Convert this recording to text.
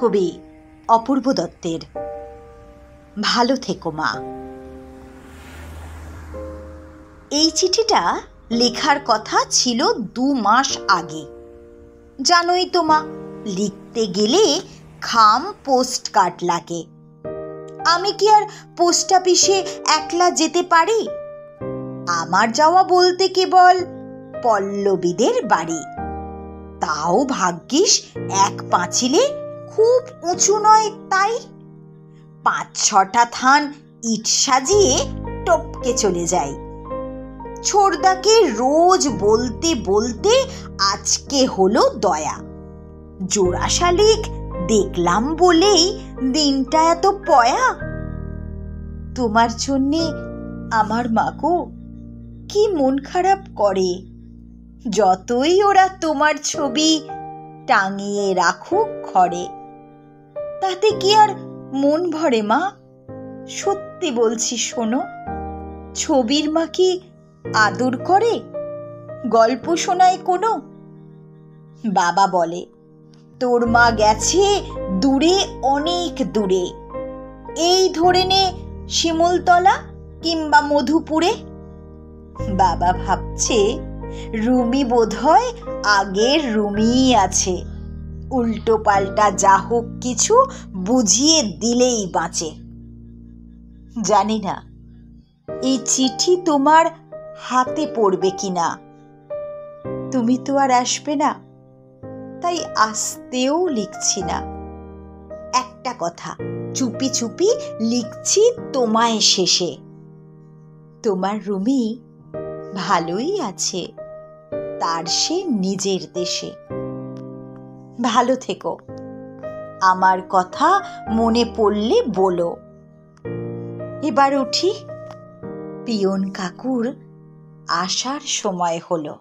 কবি অপূর্ব দত্তের ভালো থেকো মা। এই চিঠিটা লেখার কথা ছিল 2 মাস আগে। জানোই তো মা, লিখতে গেলে খাম পোস্ট কার্ড লাগে। আমি কি আর পোস্ট অফিসে একলা যেতে পারি? আমার যাওয়া বলতে কেবল পল্লবীদের বাড়ি, তাও ভাগ্যিস 1 পাঁচিলে, খুব উঁচু নয় তাই। 5-6টা থান ইট সাজিয়ে টপকে চলে যাই। ছোড়দাকে রোজ বলতে বলতে আজকে হলো দয়া। জোড়া শালিক দেখলাম বলেই দিনটা এত পয়া। তোমার জন্যে আমার মাগো কি মন খারাপ করে, যতই ওরা তোমার ছবি টাঙিয়ে রাখুক ঘরে। তাতে কি আর মন ভরে মা? সত্যি বলছি শোনো, ছবির মা কি আদর করে? গল্প শোনায় কোনো? বাবা বলে তোর মা গেছে দূরে, অনেক দূরে, এই ধরে নে শিমুলতলা কিংবা মধুপুরে। বাবা ভাবছে রুমি বোধহয় আগের রুমিই আছে, উল্টো পাল্টা যা হোক কিছু বুঝিয়ে দিলেই বাঁচে। জানি না এই চিঠি তোমার হাতে পড়বে কিনা। তুমি তো আর আসবে না, তাই আসতেও লিখছি না। একটা কথা চুপি চুপি লিখছি তোমায় শেষে। তোমার রুমি ভালোই আছে, তার সে নিজের দেশে। ভালো থেকো, আমার কথা মনে পড়লে বলো। এবার উঠি, পিয়ন কাকুর আসার সময় হলো।